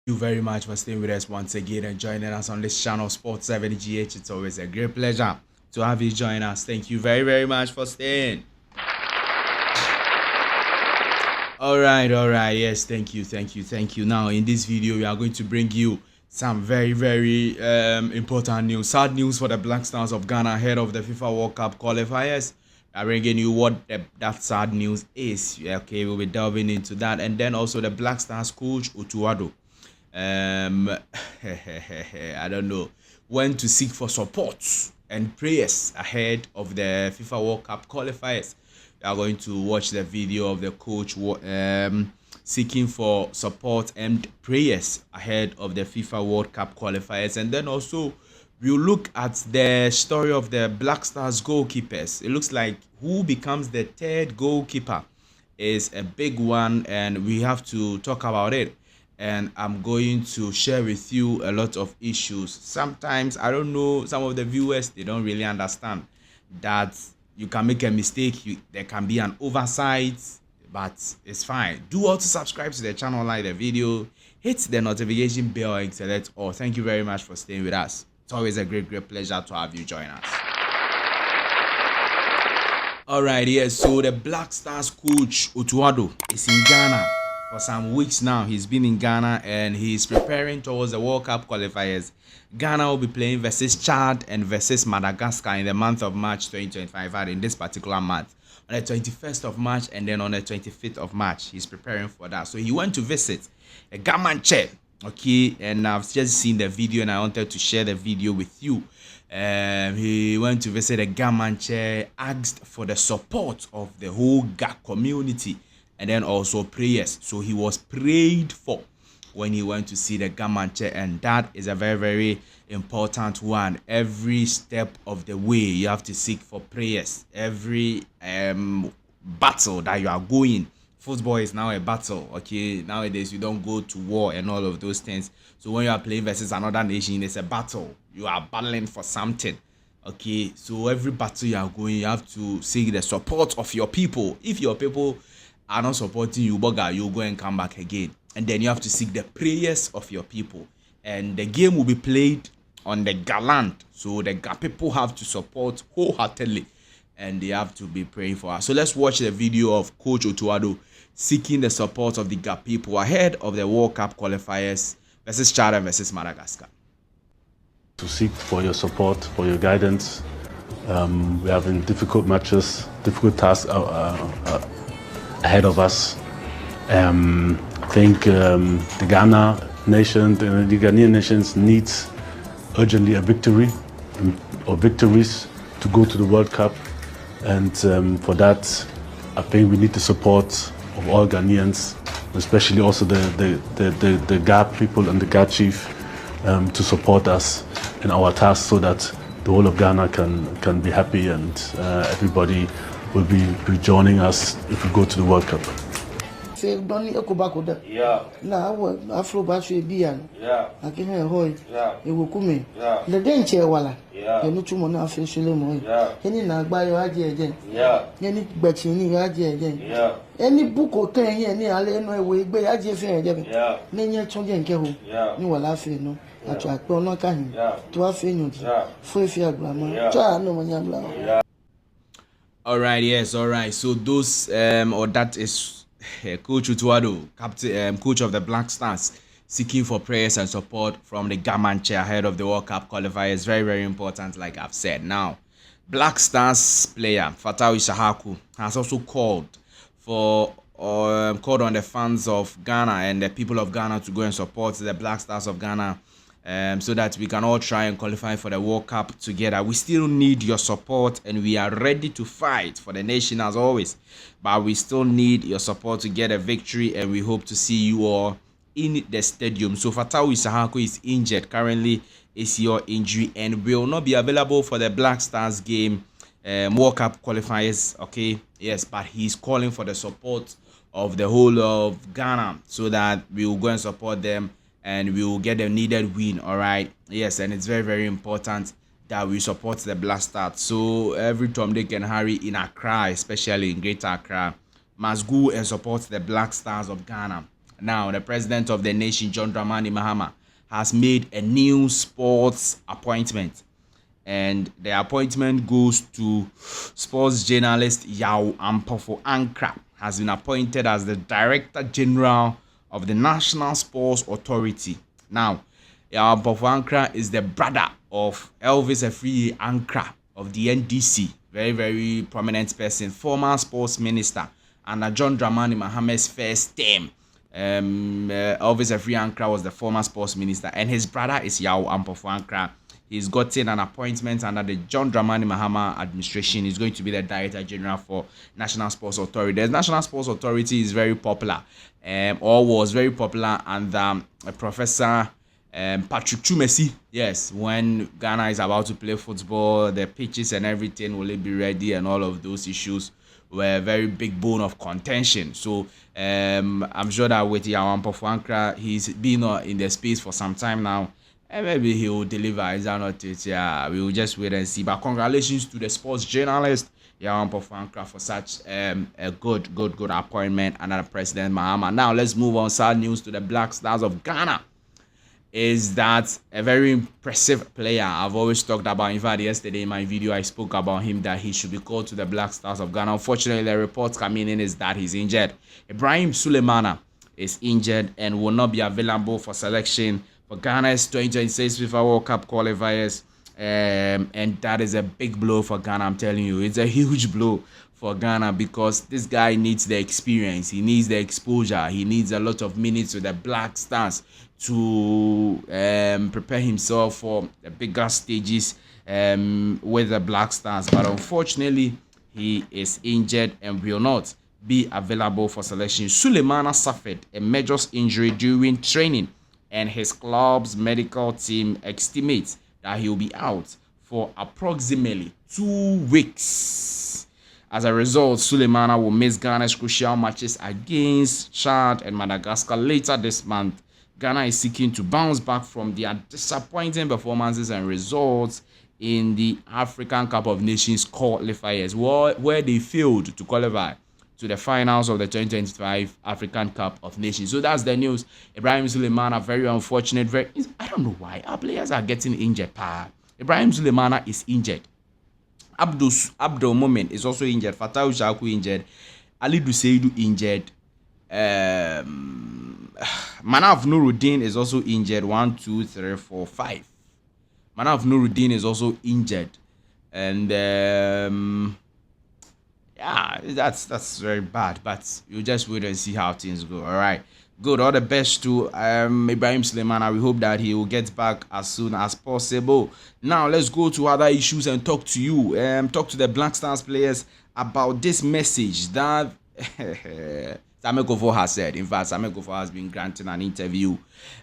You very much for staying with us once again and joining us on this channel, Sports 7GH. It's always a great pleasure to have you join us. Thank you very much for staying. All right. Yes, thank you. Now, in this video, we are going to bring you some very important news. Sad news for the Black Stars of Ghana ahead of the FIFA World Cup qualifiers. I'm bringing you what that sad news is. Okay, we'll be delving into that, and then also the Black Stars coach OTTO. I don't know, went to seek for support and prayers ahead of the FIFA World Cup qualifiers. We are going to watch the video of the coach seeking for support and prayers ahead of the FIFA World Cup qualifiers, and then also we'll look at the story of the Black Stars goalkeepers. It looks like who becomes the third goalkeeper is a big one, and we have to talk about it. And I'm going to share with you a lot of issues. Sometimes, I don't know, some of the viewers, they don't really understand that you can make a mistake. There can be an oversight, but it's fine. Do also subscribe to the channel, like the video, hit the notification bell and select all. Thank you very much for staying with us. It's always a great pleasure to have you join us. All right, yes, so the Black Stars coach OTTO is in Ghana. For some weeks now, he's been in Ghana and he's preparing towards the World Cup qualifiers. Ghana will be playing versus Chad and versus Madagascar in the month of March 2025, in this particular month. On the 21st of March and then on the 25th of March, he's preparing for that. So he went to visit a Gamanche, okay? And I've just seen the video and I wanted to share the video with you. He went to visit a Gamanche, asked for the support of the whole Ga community, and then also prayers. So he was prayed for when he went to see the Gamanche, and that is a very important one. Every step of the way you have to seek for prayers. Every battle that you are going, football is now a battle, okay? Nowadays you don't go to war and all of those things. So when you are playing versus another nation, it's a battle. You are battling for something, okay? So every battle you are going, you have to seek the support of your people. If your people are not supporting you, bugger, you'll go and come back again. And then you have to seek the prayers of your people. And the game will be played on the Galand. So the Ga people have to support wholeheartedly. And they have to be praying for us. So let's watch the video of Coach OTTO seeking the support of the Ga people ahead of the World Cup qualifiers versus Chad and versus Madagascar. To seek for your support, for your guidance. We're having difficult matches, difficult tasks ahead of us. I think the Ghana nation, the Ghanaian nations needs urgently a victory or victories to go to the World Cup, and for that, I think we need the support of all Ghanaians, especially also the Ga people and the Ga chief, to support us in our task, so that the whole of Ghana can be happy and everybody will be joining us if we go to the World Cup. Yeah. Afro battery bian. Yeah. I can hear hoy. Yeah. You will come. Yeah. The danger wala. Yeah. You know to mona officially moy. Yeah. Any na buy your idea again. Yeah. Any batchini idea again. Yeah. Any book or ten any ale no way be idea fair again. Yeah. Nenya chonge nke ho. Yeah. Ni wala fe no. Attract no kan. Yeah. To afe no. Yeah. Fo fe agbama. Twa no manya bla. Yeah. All right, yes, all right. So those or that is Coach OTTO, captain, coach of the Black Stars, seeking for prayers and support from the Gamanche ahead of the World Cup qualifiers. Very important, like I've said. Now, Black Stars player Fatawu Issahaku has also called on the fans of Ghana and the people of Ghana to go and support the Black Stars of Ghana, so that we can all try and qualify for the World Cup together. We still need your support, and we are ready to fight for the nation as always. But we still need your support to get a victory, and we hope to see you all in the stadium. So Fatawu Issahaku is injured currently, ACL injury, and will not be available for the Black Stars game, World Cup qualifiers. Okay, yes, but he's calling for the support of the whole of Ghana, so that we will go and support them and we will get the needed win. All right, yes, and it's very important that we support the Black Stars. So every Tom, Dick and Harry in Accra, especially in Greater Accra, must go and support the Black Stars of Ghana. Now, the president of the nation, John Dramani Mahama, has made a new sports appointment. And the appointment goes to sports journalist Yao Ampofo Ankra, has been appointed as the Director General of the National Sports Authority. Now, Yao Ampofo Ankra is the brother of Elvis Afriye Ankra of the NDC, very, very prominent person, former sports minister, and John Dramani Mahama's first term. Elvis Afriye Ankra was the former sports minister, and his brother is Yao Ampofo Ankra. He's gotten an appointment under the John Dramani Mahama administration. He's going to be the Director General for National Sports Authority. The National Sports Authority is very popular, or was very popular, and Professor Patrick Chumesi. Yes, when Ghana is about to play football, the pitches and everything, will it be ready, and all of those issues were a very big bone of contention. So I'm sure that with Yao Ampofo Ankra, he's been in the space for some time now. And maybe he will deliver. Is that not it? Yeah, we will just wait and see. But congratulations to the sports journalist Yao Ampofo Ankra for such a good appointment under President Mahama. Now let's move on. Sad news to the Black Stars of Ghana is that a very impressive player I've always talked about. In fact, yesterday in my video I spoke about him, that he should be called to the Black Stars of Ghana. Unfortunately, the reports coming in is that he's injured. Ibrahim Sulemana is injured and will not be available for selection for Ghana's 2026 FIFA World Cup qualifiers, and that is a big blow for Ghana. I'm telling you, it's a huge blow for Ghana, because this guy needs the experience, he needs the exposure, he needs a lot of minutes with the Black Stars to prepare himself for the bigger stages with the Black Stars. But unfortunately, he is injured and will not be available for selection. Sulemana suffered a major injury during training, and his club's medical team estimates that he will be out for approximately 2 weeks. As a result, Sulemana will miss Ghana's crucial matches against Chad and Madagascar later this month. Ghana is seeking to bounce back from their disappointing performances and results in the African Cup of Nations qualifiers, where they failed to qualify to the finals of the 2025 African Cup of Nations. So that's the news. Ibrahim Sulemana, very unfortunate. I don't know why our players are getting injured. Ibrahim Sulemana is injured. Addo Moment is also injured. Fatau Shaku injured. Ali Duseidu injured. Manaf Nuruddin is also injured. 1, 2, 3, 4, 5. Manaf Nuruddin is also injured. And yeah, that's very bad, but you just wait and see how things go. All right, good. All the best to Ibrahim Sulemana. We hope that he will get back as soon as possible. Now let's go to other issues and talk to you. Talk to the Black Stars players about this message that Kuffour has said. In fact, Kuffour has been granting an interview.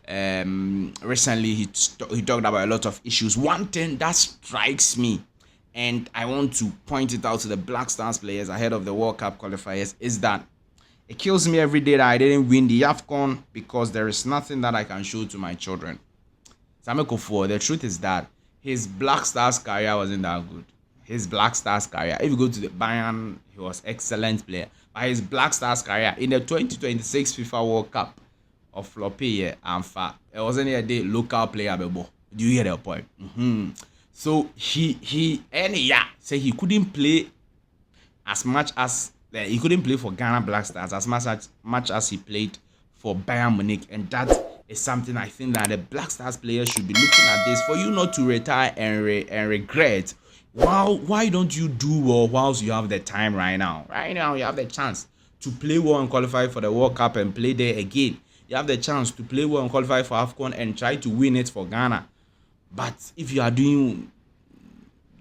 Recently, he talked about a lot of issues. One thing that strikes me, and I want to point it out to the Black Stars players ahead of the World Cup qualifiers, is that it kills me every day that I didn't win the AFCON, because there is nothing that I can show to my children. Kuffour, the truth is that his Black Stars career wasn't that good. His Black Stars career, if you go to the Bayern, he was excellent player. But his Black Stars career in the 2026 FIFA World Cup of Floppy and Fa, it wasn't a day local player. Do you hear the point? So he said he couldn't play as much as he couldn't play for Ghana Black Stars as much as he played for Bayern Munich, and that is something I think that the Black Stars players should be looking at this, for you not to retire and regret. Why don't you do well whilst you have the time right now? Right now you have the chance to play well and qualify for the World Cup and play there again. You have the chance to play well and qualify for AFCON and try to win it for Ghana. But if you are doing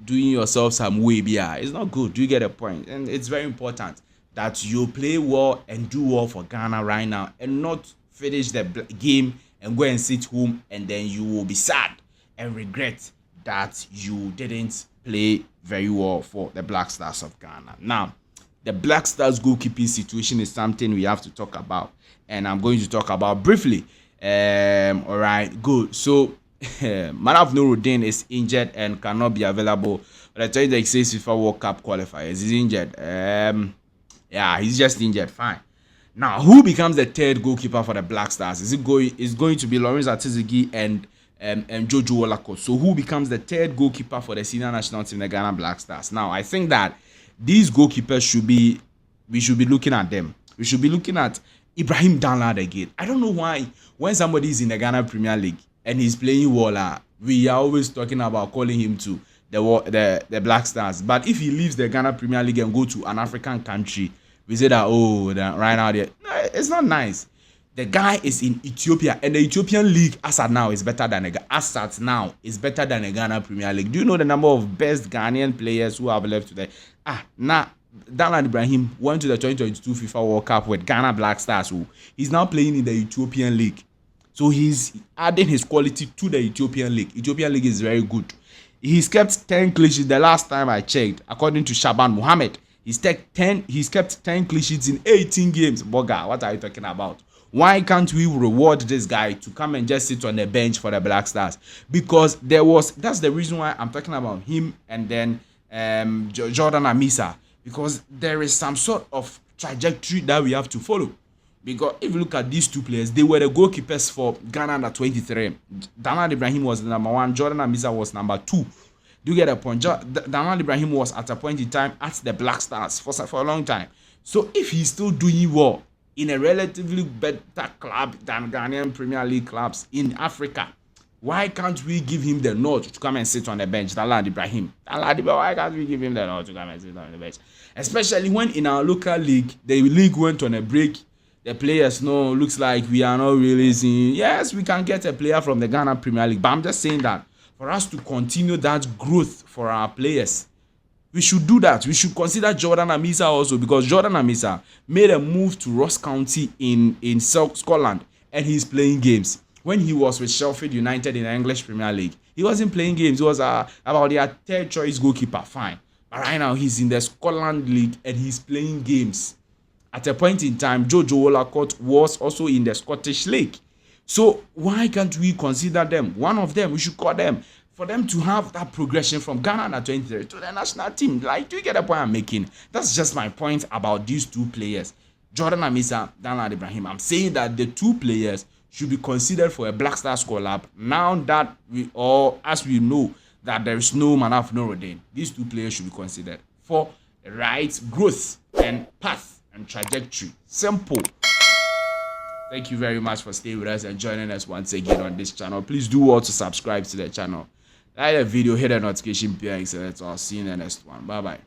yourself some way, it's not good. Do you get a point? And it's very important that you play well and do well for Ghana right now, and not finish the game and go and sit home, and then you will be sad and regret that you didn't play very well for the Black Stars of Ghana. Now, the Black Stars goalkeeping situation is something we have to talk about, and I'm going to talk about briefly. All right, good. So Manaf Nuruddin is injured and cannot be available for the 2026 FIFA World Cup qualifiers. He's injured. Yeah, he's just injured. Fine. Now, who becomes the third goalkeeper for the Black Stars? Is going to be Lawrence Atizigi and Jojo Olako? So who becomes the third goalkeeper for the senior national team, the Ghana Black Stars? Now, I think that these goalkeepers we should be looking at them. We should be looking at Ibrahim Danlad again. I don't know why when somebody is in the Ghana Premier League and he's playing well, we are always talking about calling him to the Black Stars. But if he leaves the Ghana Premier League and go to an African country, we say that, right now, it's not nice. The guy is in Ethiopia, and the Ethiopian league, as at now, is better than the Ghana Premier League. Do you know the number of best Ghanaian players who have left today? Now, Danlad Ibrahim went to the 2022 FIFA World Cup with Ghana Black Stars. He's now playing in the Ethiopian league. So he's adding his quality to the Ethiopian league. Ethiopian league is very good. He's kept 10 clean sheets the last time I checked, according to Shaban Mohammed. He's kept 10 clean sheets in 18 games. Boga, what are you talking about? Why can't we reward this guy to come and just sit on the bench for the Black Stars? Because that's the reason why I'm talking about him and then Jordan Amisa. Because there is some sort of trajectory that we have to follow. Because if you look at these two players, they were the goalkeepers for Ghana under 23. Danlad Ibrahim was the number 1. Jordan Amisa was number 2. Do you get a point? Danlad Ibrahim was at a point in time at the Black Stars for a long time. So if he's still doing well in a relatively better club than Ghanaian Premier League clubs in Africa, why can't we give him the nod to come and sit on the bench? Danlad Ibrahim, why can't we give him the nod to come and sit on the bench? Especially when in our local league, the league went on a break. The players looks like we are not really seeing. Yes, we can get a player from the Ghana Premier League, but I'm just saying that for us to continue that growth for our players, we should do that. We should consider Jordan Amisa also, because Jordan Amisa made a move to Ross County in Scotland, and he's playing games. When he was with Sheffield United in the English Premier League, he wasn't playing games. He was about their third choice goalkeeper, fine. But right now, he's in the Scotland League and he's playing games. At a point in time, Jojo Olako was also in the Scottish League. So why can't we consider them? One of them, we should call them, for them to have that progression from Ghana under 23 to the national team. Like, do you get the point I'm making? That's just my point about these two players, Jordan Amisa, Danlad Ibrahim. I'm saying that the two players should be considered for a Black Stars call-up. Now that as we know that there is no Manaf Norodin, these two players should be considered for right growth and path and trajectory. Simple. Thank you very much for staying with us and joining us once again on this channel. Please do also subscribe to the channel. Like the video, hit the notification bell, so I'll see you in the next one. Bye bye.